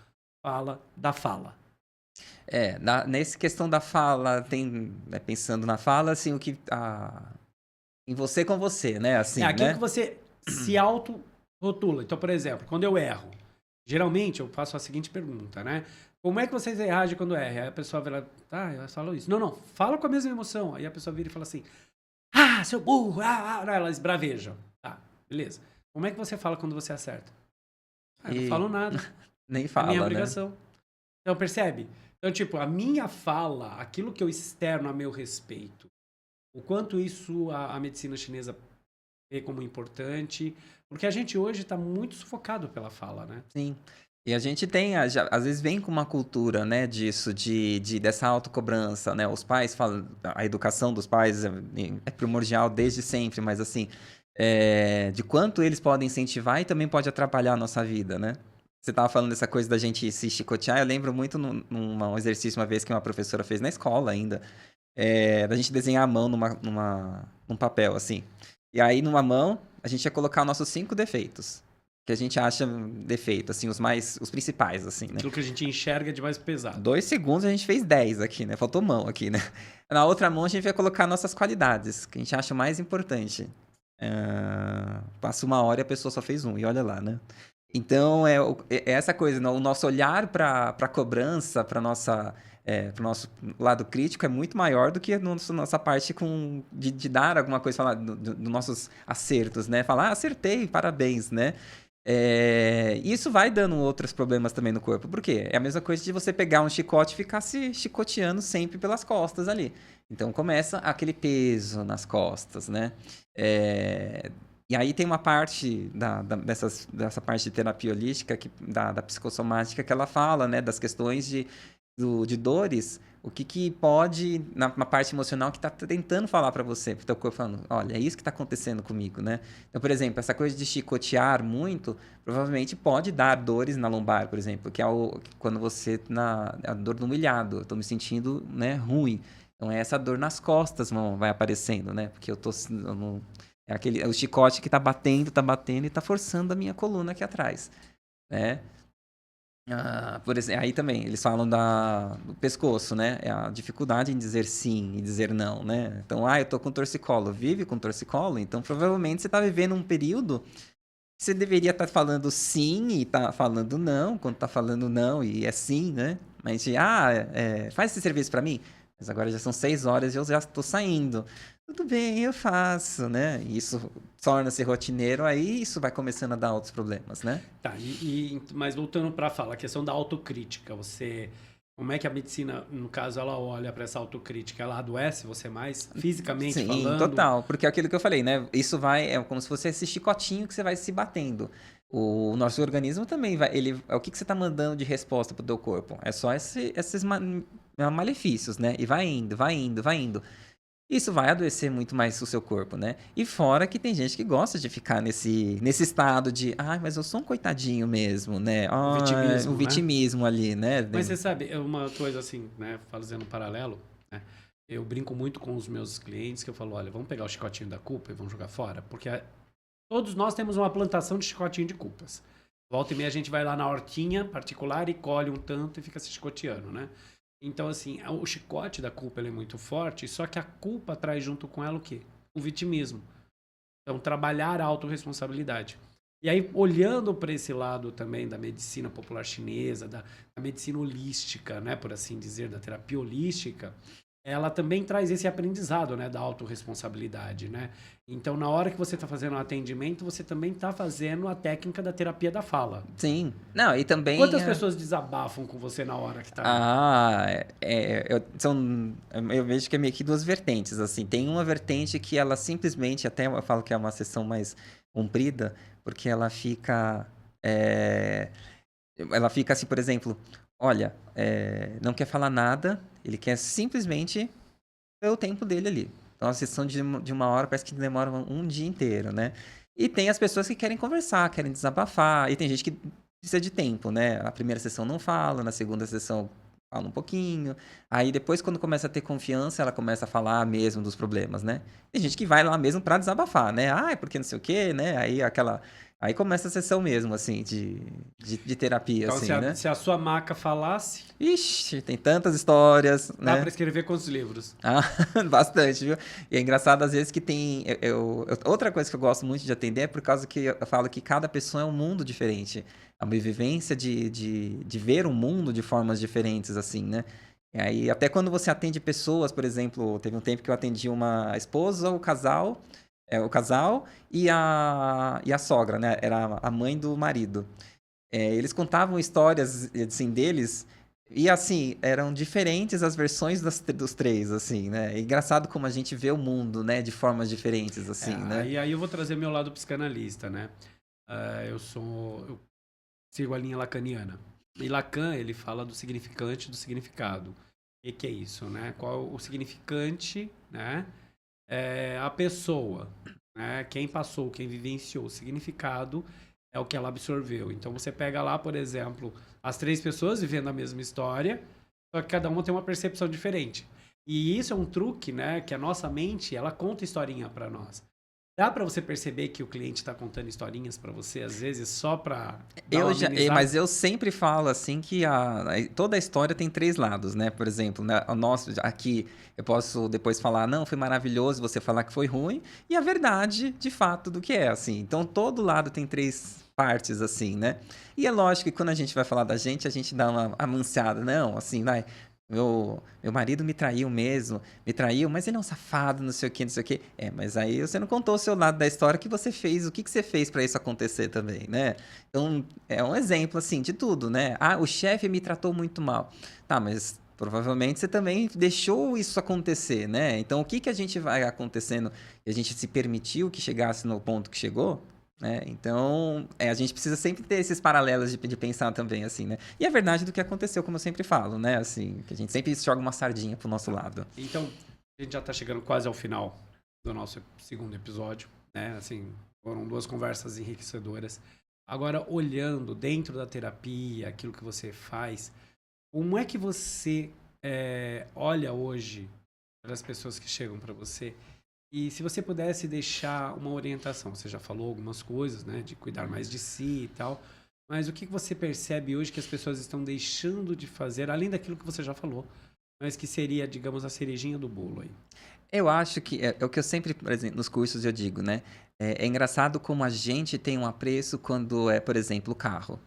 fala da fala? Nessa questão da fala, pensando na fala, assim, em você com você, né? Assim, Aquilo né? que você se auto-rotula. Então, por exemplo, quando eu erro, geralmente eu faço a seguinte pergunta, né? Como é que você reage quando erra? Aí a pessoa vai lá, eu falo isso. Não, fala com a mesma emoção. Aí a pessoa vira e fala assim, seu burro, elas esbravejam. Tá, beleza. Como é que você fala quando você acerta? Eu não E falo nada. nem É minha fala, né? obrigação. Então, percebe? Então, tipo, a minha fala, aquilo que eu externo a meu respeito, o quanto isso a medicina chinesa vê como importante, porque a gente hoje está muito sufocado pela fala, né? Sim. E a gente tem, às vezes vem com uma cultura, né, disso, dessa autocobrança, né? Os pais falam, a educação dos pais é primordial desde sempre, mas assim, de quanto eles podem incentivar e também pode atrapalhar a nossa vida, né? Você estava falando dessa coisa da gente se chicotear, eu lembro muito num exercício uma vez que uma professora fez na escola ainda, da gente desenhar a mão num papel, assim. E aí, numa mão, a gente ia colocar os nossos 5 defeitos. Que a gente acha defeito, assim, os principais, assim, né? Aquilo que a gente enxerga de mais pesado. 2 segundos a gente fez 10 aqui, né? Faltou mão aqui, né? Na outra mão a gente vai colocar nossas qualidades, que a gente acha mais importante. Passa 1 hora e a pessoa só fez 1, e olha lá, né? Então, é essa coisa, né? O nosso olhar para a cobrança, para o nosso lado crítico é muito maior do que a nossa parte de dar alguma coisa, falar dos nossos acertos, né? Falar, acertei, parabéns, né? Isso vai dando outros problemas também no corpo. Por quê? É a mesma coisa de você pegar um chicote e ficar se chicoteando sempre pelas costas ali. Então começa aquele peso nas costas, né? E aí tem uma parte dessa parte de terapia holística, da psicossomática, que ela fala, né? Das questões de dores, o que pode, na parte emocional, que está tentando falar para você, pro teu corpo, falando, olha, é isso que está acontecendo comigo, né? Então, por exemplo, essa coisa de chicotear muito, provavelmente pode dar dores na lombar, por exemplo, que é quando você, a dor do humilhado, eu estou me sentindo, né, ruim. Então, é essa dor nas costas vai aparecendo, né? Porque o chicote que está batendo e está forçando a minha coluna aqui atrás, né? Por exemplo, aí também eles falam do pescoço, né? É a dificuldade em dizer sim e dizer não, né? Então, eu tô com torcicolo. Vive com torcicolo? Então, provavelmente você tá vivendo um período que você deveria estar falando sim e tá falando não, quando tá falando não e é sim, né? Mas, faz esse serviço para mim. Mas agora já são 6 horas e eu já estou saindo. Tudo bem, eu faço, né? E isso torna-se rotineiro, aí isso vai começando a dar outros problemas, né? Tá, mas voltando para a fala, a questão da autocrítica, como é que a medicina, no caso, ela olha para essa autocrítica? Ela adoece você mais, fisicamente falando? Sim, total, porque é aquilo que eu falei, né? Isso é como se fosse esse chicotinho que você vai se batendo. O nosso organismo também vai, o que você está mandando de resposta pro teu corpo? É só esses malefícios, né? E vai indo, vai indo, vai indo. Isso vai adoecer muito mais o seu corpo, né? E fora que tem gente que gosta de ficar nesse estado de, mas eu sou um coitadinho mesmo, né? Vitimismo, o vitimismo ali, né? Mas você sabe, é uma coisa assim, né? Fazendo um paralelo, né? Eu brinco muito com os meus clientes que eu falo, olha, vamos pegar o chicotinho da culpa e vamos jogar fora, porque todos nós temos uma plantação de chicotinho de culpas. Volta e meia a gente vai lá na hortinha particular e colhe um tanto e fica se chicoteando, né? Então, assim, o chicote da culpa ele é muito forte, só que a culpa traz junto com ela o quê? O vitimismo. Então, trabalhar a autorresponsabilidade. E aí, olhando para esse lado também da medicina popular chinesa, da medicina holística, né, por assim dizer, da terapia holística, ela também traz esse aprendizado, né, da autorresponsabilidade, né? Então, na hora que você está fazendo um atendimento, você também está fazendo a técnica da terapia da fala. Sim. Não, e também... Quantas pessoas desabafam com você na hora que está... eu vejo que é meio que 2 vertentes, assim. Tem uma vertente que ela simplesmente, até eu falo que é uma sessão mais comprida, porque ela fica... ela fica assim, por exemplo, olha, não quer falar nada, ele quer simplesmente ter o tempo dele ali. Então, a sessão de 1 hora parece que demora um dia inteiro, né? E tem as pessoas que querem conversar, querem desabafar, e tem gente que precisa de tempo, né? A primeira sessão não fala, na segunda sessão fala um pouquinho, aí depois quando começa a ter confiança, ela começa a falar mesmo dos problemas, né? Tem gente que vai lá mesmo pra desabafar, né? Porque não sei o quê, né? Aí começa a sessão mesmo, assim, de terapia, Então, assim, né? se a sua maca falasse... Ixi, tem tantas histórias, Dá né? para escrever quantos livros? Bastante, viu? E é engraçado, às vezes, que tem... outra coisa que eu gosto muito de atender é por causa que eu falo que cada pessoa é um mundo diferente. É uma vivência de ver o mundo de formas diferentes, assim, né? E aí, até quando você atende pessoas, por exemplo, teve um tempo que eu atendi uma esposa, o casal e a sogra, né? Era a mãe do marido. Eles contavam histórias, assim, deles, e assim, eram diferentes as versões dos três, assim, né? É engraçado como a gente vê o mundo, né, de formas diferentes, assim, né? Aí eu vou trazer meu lado psicanalista, né? Eu sigo a linha lacaniana. E Lacan, ele fala do significante e do significado. O que é isso, né? Qual o significante, né? É a pessoa, né? Quem passou, quem vivenciou. O significado é o que ela absorveu. Então você pega lá, por exemplo, as três pessoas vivendo a mesma história, só que cada uma tem uma percepção diferente. E isso é um truque, né? Que a nossa mente, ela conta historinha para nós. Dá para você perceber que o cliente está contando historinhas para você, às vezes, só para dar uma Mas amenizada? eu sempre falo assim que toda a história tem três lados, né? Por exemplo, né, o nosso aqui eu posso depois falar, não, foi maravilhoso, você falar que foi ruim, e a verdade, de fato, do que é, assim. Então, todo lado tem três partes, assim, né? E é lógico que quando a gente vai falar da gente, a gente dá uma amanciada, não, assim, vai. Meu marido me traiu mesmo, me traiu, mas ele é um safado, não sei o que, não sei o que. Mas aí você não contou o seu lado da história que você fez, o que que você fez para isso acontecer também, né? Então, é um exemplo, assim, de tudo, né? Ah, o chefe me tratou muito mal. Tá, mas provavelmente você também deixou isso acontecer, né? Então, o que que a gente vai acontecendo e a gente se permitiu que chegasse no ponto que chegou, né? Então, a gente precisa sempre ter esses paralelos de pensar também, assim, né? E a verdade do que aconteceu, como eu sempre falo, né? Assim, que a gente sempre joga uma sardinha pro nosso lado. Então, a gente já está chegando quase ao final do nosso segundo episódio, né? Assim, foram duas conversas enriquecedoras. Agora, olhando dentro da terapia, aquilo que você faz, como é que você olha hoje para as pessoas que chegam para você? E se você pudesse deixar uma orientação, você já falou algumas coisas, né, de cuidar mais de si e tal, mas o que você percebe hoje que as pessoas estão deixando de fazer, além daquilo que você já falou, mas que seria, digamos, a cerejinha do bolo aí? Eu acho que é o que eu sempre, por exemplo, nos cursos eu digo, né? É engraçado como a gente tem um apreço quando é, por exemplo, o carro.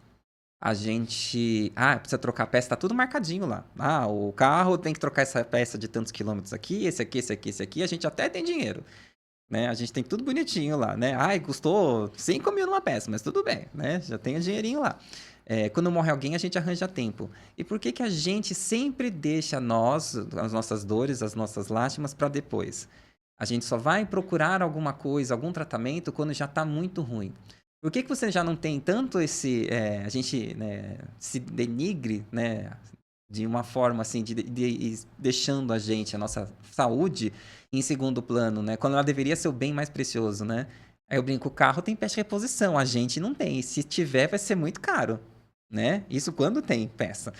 A gente. Ah, precisa trocar a peça, tá tudo marcadinho lá. Ah, o carro tem que trocar essa peça de tantos quilômetros aqui, esse aqui, esse aqui, esse aqui. A gente até tem dinheiro, né? A gente tem tudo bonitinho lá, né? Ai, custou 5 mil numa peça, mas tudo bem, né? Já tem o dinheirinho lá. Quando morre alguém, a gente arranja tempo. E por que que a gente sempre deixa as nossas dores, as nossas lástimas para depois? A gente só vai procurar alguma coisa, algum tratamento quando já está muito ruim. Por que que você já não tem tanto a gente, né, se denigre, né, de uma forma assim, deixando a gente, a nossa saúde, em segundo plano, né? Quando ela deveria ser o bem mais precioso, né? Aí eu brinco, o carro tem peça de reposição, a gente não tem. E se tiver, vai ser muito caro, né? Isso quando tem peça.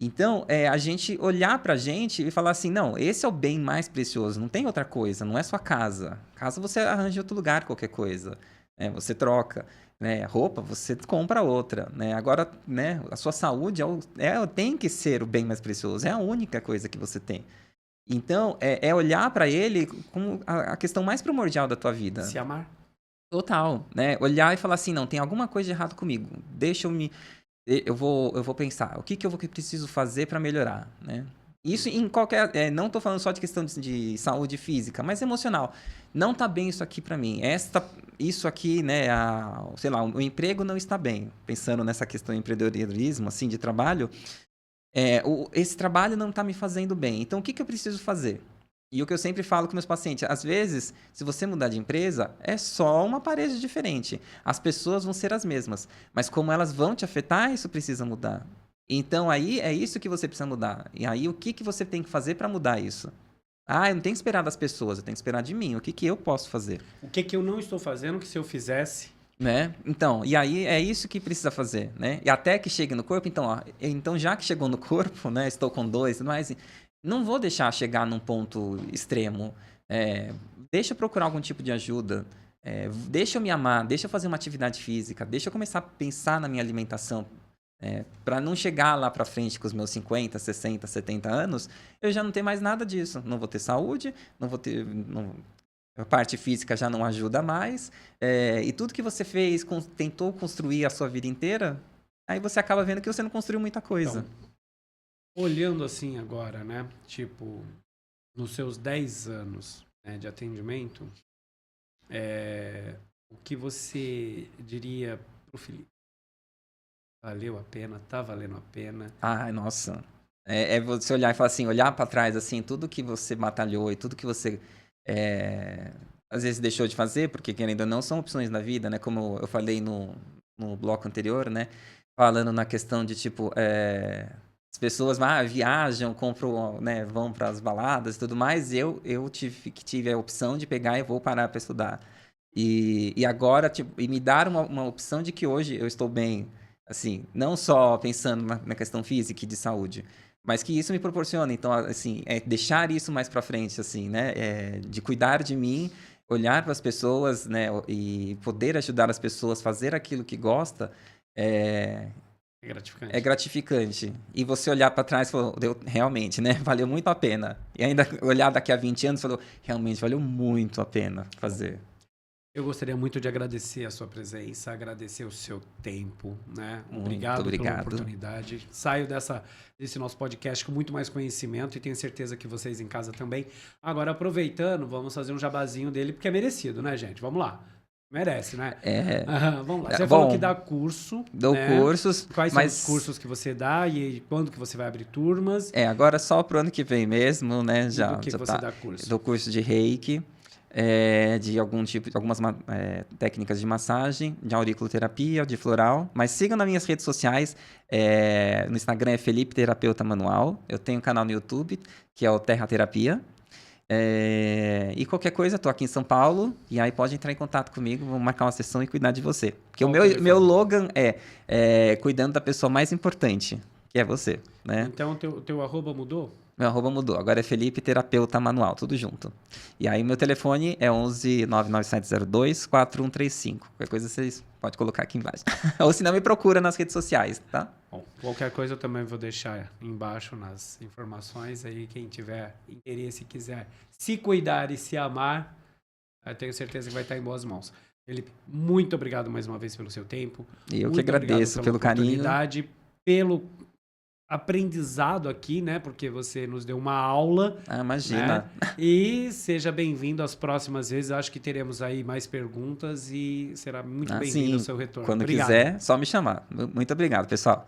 Então, a gente olhar pra gente e falar assim, não, esse é o bem mais precioso, não tem outra coisa, não é sua casa. Casa você arranja em outro lugar, qualquer coisa, né? Você troca, né? Roupa, você compra outra, né? Agora, né, a sua saúde tem que ser o bem mais precioso, é a única coisa que você tem. Então, é olhar pra ele como a questão mais primordial da tua vida. Se amar. Total, né? Olhar e falar assim, não, tem alguma coisa de errado comigo. Deixa eu me eu vou pensar, o que que eu preciso fazer para melhorar, né? Isso em qualquer, não tô falando só de questão de saúde física, mas emocional. Não tá bem isso aqui para mim. Isso aqui, né, sei lá, o emprego não está bem. Pensando nessa questão de empreendedorismo, assim, de trabalho, esse trabalho não tá me fazendo bem. Então, o que que eu preciso fazer? E o que eu sempre falo com meus pacientes, às vezes, se você mudar de empresa, é só uma parede diferente. As pessoas vão ser as mesmas, mas como elas vão te afetar, isso precisa mudar. Então aí é isso que você precisa mudar. E aí o que que você tem que fazer para mudar isso? Ah, eu não tenho que esperar das pessoas, eu tenho que esperar de mim. O que que eu posso fazer? O que eu não estou fazendo que se eu fizesse... Né? Então, e aí é isso que precisa fazer, né? E até que chegue no corpo, então, ó, então já que chegou no corpo, né? Estou com dois, mas não vou deixar chegar num ponto extremo. Deixa eu procurar algum tipo de ajuda. Deixa eu me amar, deixa eu fazer uma atividade física, deixa eu começar a pensar na minha alimentação. Para não chegar lá para frente com os meus 50, 60, 70 anos, eu já não ter mais nada disso. Não vou ter saúde, não vou ter. A parte física já não ajuda mais. E tudo que você fez, tentou construir a sua vida inteira, aí você acaba vendo que você não construiu muita coisa. Então, olhando assim agora, né? Tipo, nos seus 10 anos, né, de atendimento, o que você diria pro Felipe? Valeu a pena? Tá valendo a pena? Ai, nossa. É você olhar e falar assim, olhar pra trás, assim, tudo que você batalhou e tudo que você às vezes deixou de fazer, porque querendo ou não, são opções na vida, né? Como eu falei no bloco anterior, né? Falando na questão de, tipo, as pessoas viajam, compram, né? Vão pras baladas e tudo mais. Eu tive a opção de pegar e vou parar pra estudar. E agora, tipo, e me dar uma opção de que hoje eu estou bem, assim, não só pensando na questão física e de saúde, mas que isso me proporciona. Então, assim, deixar isso mais para frente, assim, né? De cuidar de mim, olhar para as pessoas, né? E poder ajudar as pessoas, fazer aquilo que gosta, é, É gratificante. é gratificante. E você olhar para trás e falar, realmente, né? Valeu muito a pena. E ainda olhar daqui a 20 anos e falar, realmente valeu muito a pena fazer. Eu gostaria muito de agradecer a sua presença, agradecer o seu tempo, né? Muito Obrigado pela obrigado. oportunidade. Saio desse nosso podcast com muito mais conhecimento e tenho certeza que vocês em casa também. Agora, aproveitando, vamos fazer um jabazinho dele, porque é merecido, né, gente? Vamos lá. Merece, né? Vamos lá. Você falou que dá curso, Dou né? cursos. Quais são os cursos que você dá e quando que você vai abrir turmas? Agora só pro ano que vem mesmo, né? E do que você dá curso? Dou curso de Reiki, de algumas técnicas de massagem, de auriculoterapia, de floral. Mas sigam nas minhas redes sociais. No Instagram é Felipe Terapeuta Manual. Eu tenho um canal no YouTube, que é o Terra Terapia. E qualquer coisa, estou aqui em São Paulo, e aí pode entrar em contato comigo, vamos marcar uma sessão e cuidar de você. Porque o meu slogan é cuidando da pessoa mais importante, que é você, né? Então, o teu arroba mudou? Meu arroba mudou, agora é Felipe Terapeuta Manual, tudo junto. E aí meu telefone é 11 99702 4135. Qualquer coisa vocês podem colocar aqui embaixo. Ou se não, me procura nas redes sociais, tá? Bom, qualquer coisa eu também vou deixar embaixo nas informações. Aí quem tiver interesse e quiser se cuidar e se amar, eu tenho certeza que vai estar em boas mãos. Felipe, muito obrigado mais uma vez pelo seu tempo. Eu que agradeço pelo carinho. Pelo aprendizado aqui, né? Porque você nos deu uma aula. Imagina. Né? E seja bem-vindo às próximas vezes. Acho que teremos aí mais perguntas e será muito bem-vindo ao seu retorno. Quando quiser, só me chamar. Muito obrigado, pessoal.